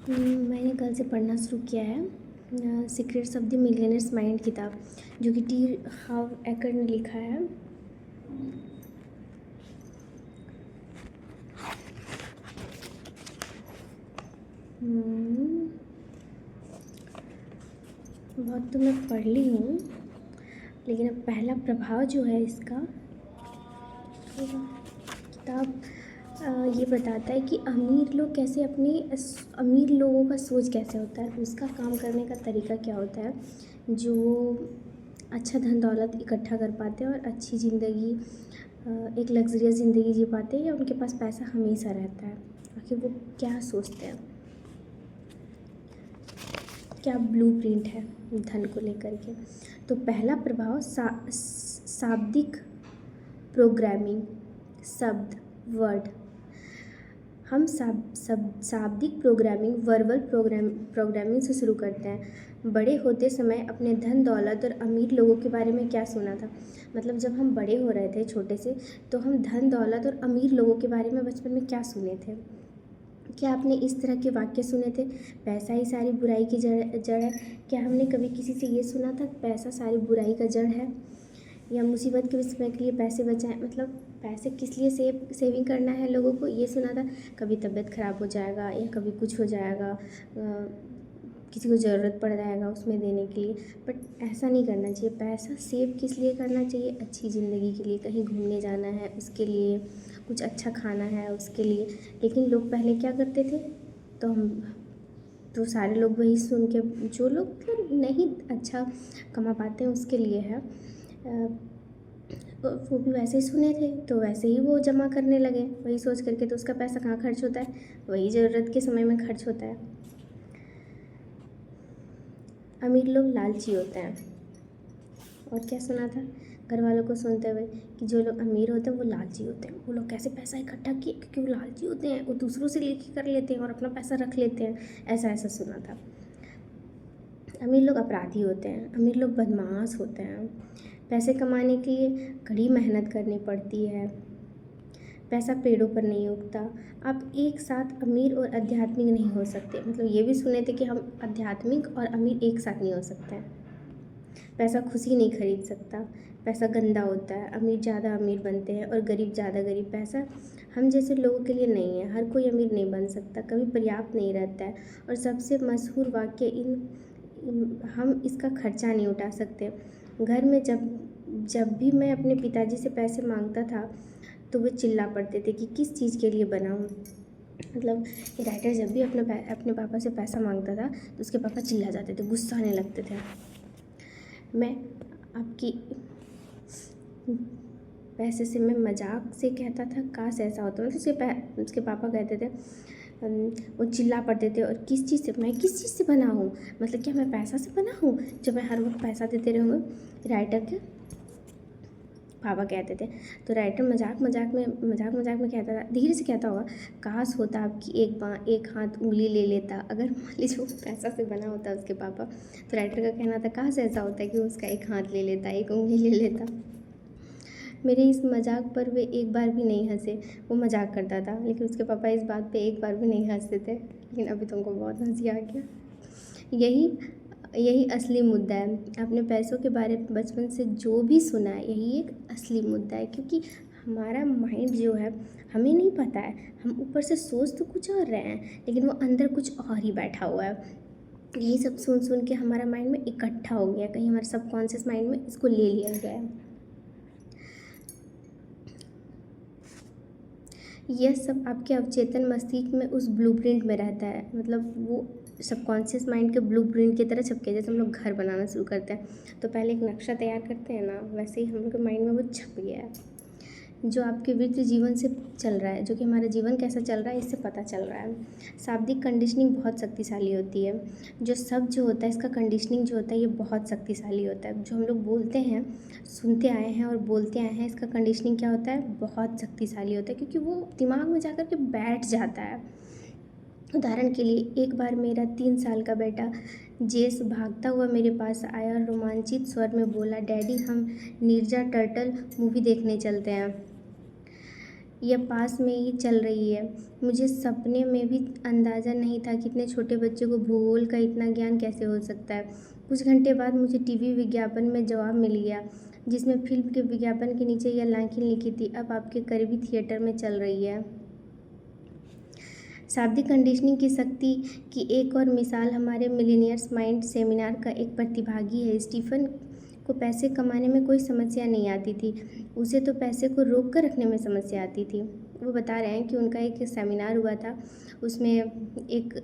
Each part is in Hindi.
मैंने कल से पढ़ना शुरू किया है secrets of the millionaires mind किताब, जो कि टी हाव एकर ने लिखा है। बहुत तो मैं पढ़ ली हूँ, लेकिन अब पहला प्रभाव जो है इसका किताब ये बताता है कि अमीर लोग कैसे अमीर लोगों का सोच कैसे होता है, उसका काम करने का तरीका क्या होता है, जो अच्छा धन दौलत इकट्ठा कर पाते हैं और अच्छी ज़िंदगी, एक लग्जरियस ज़िंदगी जी पाते हैं, या उनके पास पैसा हमेशा रहता है। आखिर वो क्या सोचते हैं, क्या ब्लूप्रिंट है धन को लेकर के। तो पहला प्रभाव शाब्दिक प्रोग्रामिंग, शब्द वर्ड। हम शाब्दिक प्रोग्रामिंग वर्बल प्रोग्रामिंग से शुरू करते हैं। बड़े होते समय अपने धन दौलत और अमीर लोगों के बारे में क्या सुना था। मतलब जब हम बड़े हो रहे थे छोटे से, तो हम धन दौलत और अमीर लोगों के बारे में बचपन में क्या सुने थे। क्या आपने इस तरह के वाक्य सुने थे, पैसा ही सारी बुराई की जड़ है। क्या हमने कभी किसी से ये सुना था, पैसा सारी बुराई का जड़ है। या मुसीबत के समय के लिए पैसे बचाएं, मतलब पैसे किस लिए सेविंग करना है लोगों को, ये सुना था। कभी तबीयत ख़राब हो जाएगा या कभी कुछ हो जाएगा, किसी को ज़रूरत पड़ जाएगा उसमें देने के लिए। बट ऐसा नहीं करना चाहिए। पैसा सेव किस लिए करना चाहिए, अच्छी ज़िंदगी के लिए, कहीं घूमने जाना है उसके लिए, कुछ अच्छा खाना है उसके लिए। लेकिन लोग पहले क्या करते थे, तो सारे लोग वही सुन के, जो लोग मतलब नहीं अच्छा कमा पाते हैं उसके लिए है, वो भी वैसे ही सुने थे तो वैसे ही वो जमा करने लगे वही सोच करके। तो उसका पैसा कहाँ खर्च होता है, वही ज़रूरत के समय में खर्च होता है। अमीर लोग लालची होते हैं। और क्या सुना था घर वालों को सुनते हुए, कि जो लोग अमीर होते हैं वो लालची होते हैं। वो लोग कैसे पैसा इकट्ठा किए, क्योंकि वो लालची होते हैं, वो दूसरों से लेके कर लेते हैं और अपना पैसा रख लेते हैं। ऐसा ऐसा सुना था। अमीर लोग अपराधी होते हैं, अमीर लोग बदमाश होते हैं। पैसे कमाने के लिए कड़ी मेहनत करनी पड़ती है। पैसा पेड़ों पर नहीं उगता। आप एक साथ अमीर और आध्यात्मिक नहीं हो सकते। मतलब ये भी सुने थे कि हम आध्यात्मिक और अमीर एक साथ नहीं हो सकते। पैसा खुशी नहीं खरीद सकता। पैसा गंदा होता है। अमीर ज़्यादा अमीर बनते हैं और गरीब ज़्यादा गरीब। पैसा हम जैसे लोगों के लिए नहीं है। हर कोई अमीर नहीं बन सकता, कभी पर्याप्त नहीं रहता है। और सबसे मशहूर वाक्य हम इसका खर्चा नहीं उठा सकते। घर में जब भी मैं अपने पिताजी से पैसे मांगता था, तो वे चिल्ला पड़ते थे कि किस चीज़ के लिए बनाऊँ। मतलब राइटर जब भी अपने पापा से पैसा मांगता था, तो उसके पापा चिल्ला जाते थे, गुस्सा आने लगते थे। मैं आपकी पैसे से मैं मजाक से कहता था, काश ऐसा होता। मतलब उसके पापा कहते थे, वो चिल्ला पड़ते थे, और किस चीज़ से, मैं किस चीज़ से बना हूँ, मतलब क्या मैं पैसा से बना हूँ जब मैं हर वक्त पैसा देते रहूँगा, राइटर के पापा कहते थे। तो राइटर मजाक मजाक में कहता था, धीरे से कहता होगा, काश होता आपकी एक हाथ उंगली ले लेता। अगर मान लीजिए वो पैसा से बना होता उसके पापा, तो राइटर का कहना था, काश ऐसा होता है कि उसका एक हाथ ले लेता, एक उंगली ले लेता। मेरे इस मजाक पर वे एक बार भी नहीं हंसे। वो मजाक करता था, लेकिन उसके पापा इस बात पे एक बार भी नहीं हंसते थे। लेकिन अभी तुमको बहुत हंसी आ गया। यही यही असली मुद्दा है। अपने पैसों के बारे में बचपन से जो भी सुना है, यही एक असली मुद्दा है। क्योंकि हमारा माइंड जो है, हमें नहीं पता है, हम ऊपर से सोच तो कुछ और रहे हैं, लेकिन वो अंदर कुछ और ही बैठा हुआ है। यही सब सुन सुन के हमारा माइंड में इकट्ठा हो गया, कहीं हमारे सबकॉन्शियस माइंड में इसको ले लिया गया है। यह सब आपके अवचेतन मस्तिष्क में उस ब्लूप्रिंट में रहता है। मतलब वो सबकॉन्शियस माइंड के ब्लूप्रिंट की तरह छप गया। जैसे हम लोग घर बनाना शुरू करते हैं, तो पहले एक नक्शा तैयार करते हैं ना, वैसे ही हम लोग के माइंड में वो छप गया है। जो आपके वित्त जीवन से चल रहा है, जो कि हमारा जीवन कैसा चल रहा है, इससे पता चल रहा है। शाब्दिक कंडीशनिंग बहुत शक्तिशाली होती है। जो शब्द जो होता है, इसका कंडीशनिंग जो होता है, ये बहुत शक्तिशाली होता है। जो हम लोग बोलते हैं, सुनते आए हैं और बोलते आए हैं, इसका कंडीशनिंग क्या होता है, बहुत शक्तिशाली होता है, क्योंकि वो दिमाग में जा कर के बैठ जाता है। उदाहरण के लिए, एक बार मेरा 3 साल का बेटा जेस भागता हुआ मेरे पास आया और रोमांचित स्वर में बोला, डैडी हम नीरजा टर्टल मूवी देखने चलते हैं। यह पास में ही चल रही है। मुझे सपने में भी अंदाज़ा नहीं था कि इतने छोटे बच्चे को भूगोल का इतना ज्ञान कैसे हो सकता है। कुछ घंटे बाद मुझे टीवी विज्ञापन में जवाब मिल गया, जिसमें फिल्म के विज्ञापन के नीचे यह लाइन लिखी थी, अब आपके करीबी थिएटर में चल रही है। शाब्दिक कंडीशनिंग की शक्ति की एक और मिसाल हमारे मिलीनियर्स माइंड सेमिनार का एक प्रतिभागी है। स्टीफन को पैसे कमाने में कोई समस्या नहीं आती थी, उसे तो पैसे को रोक कर रखने में समस्या आती थी। वो बता रहे हैं कि उनका एक सेमिनार हुआ था, उसमें एक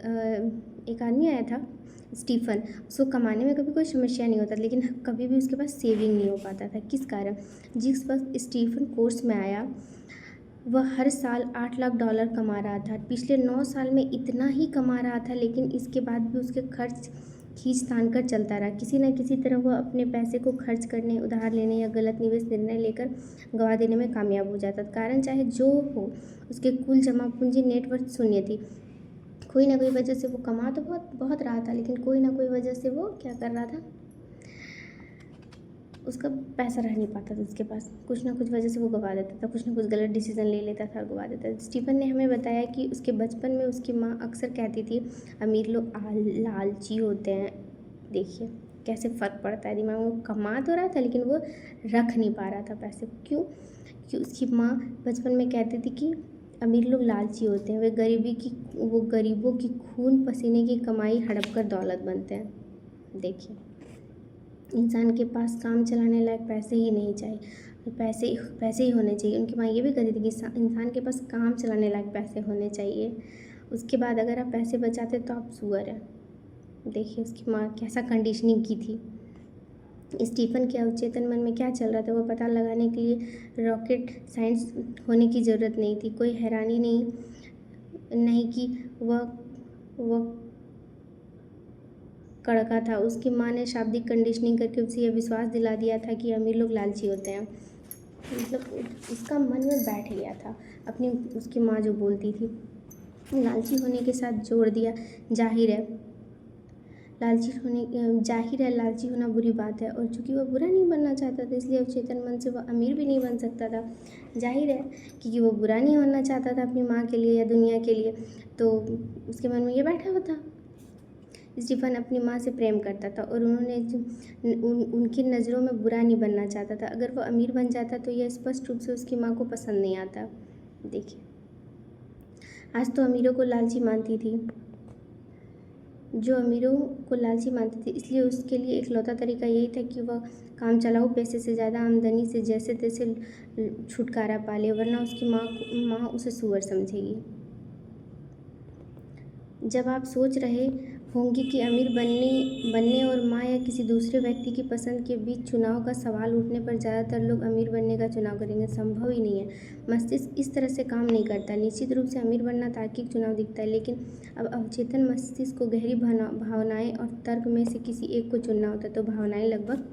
आदमी आया था स्टीफन। उसको कमाने में कभी कोई समस्या नहीं होता, लेकिन कभी भी उसके पास सेविंग नहीं हो पाता था। किस कारण? जिस वक्त स्टीफन कोर्स में आया वह हर साल $8 लाख कमा रहा था। पिछले 9 साल में इतना ही कमा रहा था, लेकिन इसके बाद भी उसके खर्च खींच तान कर चलता रहा। किसी न किसी तरह वह अपने पैसे को खर्च करने, उधार लेने या गलत निवेश निर्णय लेकर गंवा देने में कामयाब हो जाता। कारण चाहे जो हो, उसके कुल जमा पूंजी नेटवर्थ शून्य थी। कोई ना कोई वजह से वो कमा तो बहुत रहा था, लेकिन कोई ना कोई वजह से वो क्या कर रहा था, उसका पैसा रह नहीं पाता था उसके पास। कुछ ना कुछ वजह से वो गंवा देता था, कुछ ना कुछ गलत डिसीजन ले लेता था और गंवा देता था। स्टीफन ने हमें बताया कि उसके बचपन में उसकी माँ अक्सर कहती थी, अमीर लोग लालची होते हैं। देखिए कैसे फ़र्क पड़ता है दिमाग में। वो कमा तो रहा था, लेकिन वो रख नहीं पा रहा था पैसे। क्यों? कि उसकी माँ बचपन में कहती थी कि अमीर लोग लालची होते हैं, वो गरीबों की खून पसीने की कमाई हड़प कर दौलत बनते हैं। देखिए, इंसान के पास काम चलाने लायक पैसे ही नहीं चाहिए, पैसे ही होने चाहिए। उनकी माँ ये भी कहती थी कि इंसान के पास काम चलाने लायक पैसे होने चाहिए। उसके बाद अगर आप पैसे बचाते तो आप सुअर हैं। देखिए उसकी माँ कैसा कंडीशनिंग की थी। स्टीफन के अवचेतन मन में क्या चल रहा था, वो पता लगाने के लिए रॉकेट साइंस होने की ज़रूरत नहीं थी। कोई हैरानी नहीं कि वह कड़का था। उसकी माँ ने शाब्दिक कंडीशनिंग करके उसे यह विश्वास दिला दिया था कि अमीर लोग लालची होते हैं। मतलब उसका मन में बैठ गया था उसकी माँ जो बोलती थी। लालची होने के साथ जोड़ दिया, जाहिर है लालची होना बुरी बात है, और चूँकि वह बुरा नहीं बनना चाहता था, इसलिए अवचेतन मन से वह अमीर भी नहीं बन सकता था। जाहिर है क्योंकि वो बुरा नहीं होना चाहता था अपनी माँ के लिए या दुनिया के लिए, तो उसके मन में ये बैठा हुआ था। स्टीफन अपनी माँ से प्रेम करता था और उनकी नज़रों में बुरा नहीं बनना चाहता था। अगर वह अमीर बन जाता तो यह स्पष्ट रूप से उसकी माँ को पसंद नहीं आता। देखिए, आज तो अमीरों को लालची मानती थी, इसलिए उसके लिए इकलौता तरीका यही था कि वह काम चलाऊ पैसे से ज़्यादा आमदनी से जैसे तैसे छुटकारा पा ले, वरना उसकी माँ उसे सुअर समझेगी। जब आप सोच रहे होंगे कि अमीर बनने और माँ या किसी दूसरे व्यक्ति की पसंद के बीच चुनाव का सवाल उठने पर ज़्यादातर लोग अमीर बनने का चुनाव करेंगे, संभव ही नहीं है। मस्तिष्क इस तरह से काम नहीं करता। निश्चित रूप से अमीर बनना तार्किक चुनाव दिखता है, लेकिन अब अवचेतन मस्तिष्क को गहरी भावनाएं और तर्क में से किसी एक को चुनना होता है, तो भावनाएं लगभग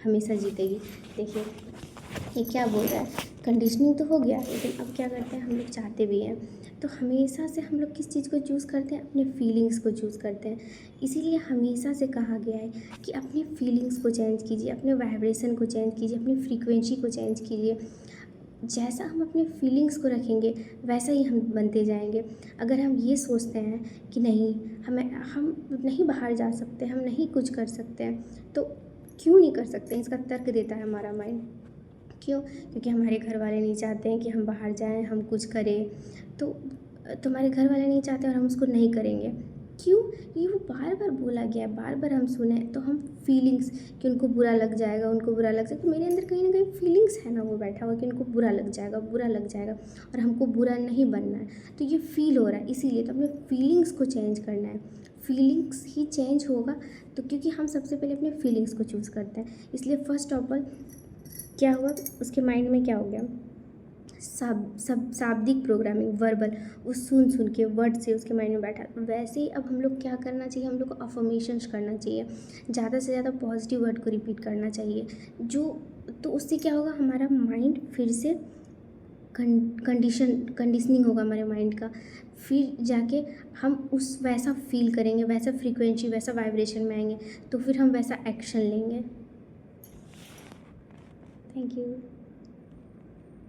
हमेशा जीतेगी। देखिए ये क्या बोल रहा है, कंडीशनिंग तो हो गया, लेकिन अब क्या करते हैं हम लोग, चाहते भी हैं। तो हमेशा से हम लोग किस चीज़ को चूज़ करते हैं, अपने फीलिंग्स को चूज़ करते हैं। इसीलिए हमेशा से कहा गया है कि अपनी फीलिंग्स को चेंज कीजिए, अपने वाइब्रेशन को चेंज कीजिए, अपनी फ्रीक्वेंसी को चेंज कीजिए। जैसा हम अपने फीलिंग्स को रखेंगे वैसा ही हम बनते जाएंगे। अगर हम ये सोचते हैं कि नहीं हम नहीं बाहर जा सकते, हम नहीं कुछ कर सकते हैं, तो क्यों नहीं कर सकते, इसका तर्क देता है हमारा माइंड। क्यों? क्योंकि हमारे घर वाले नहीं चाहते हैं कि हम बाहर जाएं, हम कुछ करें। तो तुम्हारे घर वाले नहीं चाहते और हम उसको नहीं करेंगे। क्यों? ये वो बार बार बोला गया है, बार बार हम सुने, तो हम फीलिंग्स कि उनको बुरा लग जाएगा, तो मेरे अंदर कहीं ना कहीं फीलिंग्स है ना, वो बैठा हुआ कि उनको बुरा लग जाएगा और हमको बुरा नहीं बनना है। तो ये फील हो रहा है, इसीलिए तो अपने फीलिंग्स को चेंज करना है। फीलिंग्स ही चेंज होगा, तो क्योंकि हम सबसे पहले अपने फीलिंग्स को चूज़ करते हैं, इसलिए फर्स्ट ऑफ ऑल क्या हुआ, उसके माइंड में क्या हो गया, शाब्दिक प्रोग्रामिंग, वर्बल, वो सुन के वर्ड से उसके माइंड में बैठा। वैसे ही अब हम लोग क्या करना चाहिए, हम लोग को अफर्मेशंस करना चाहिए, ज़्यादा से ज़्यादा पॉजिटिव वर्ड को रिपीट करना चाहिए। तो उससे क्या होगा, हमारा माइंड फिर से कंडीशनिंग होगा हमारे माइंड का, फिर जाके हम उस वैसा फील करेंगे, वैसा फ्रीक्वेंसी, वैसा वाइब्रेशन में आएंगे, तो फिर हम वैसा एक्शन लेंगे। Thank you.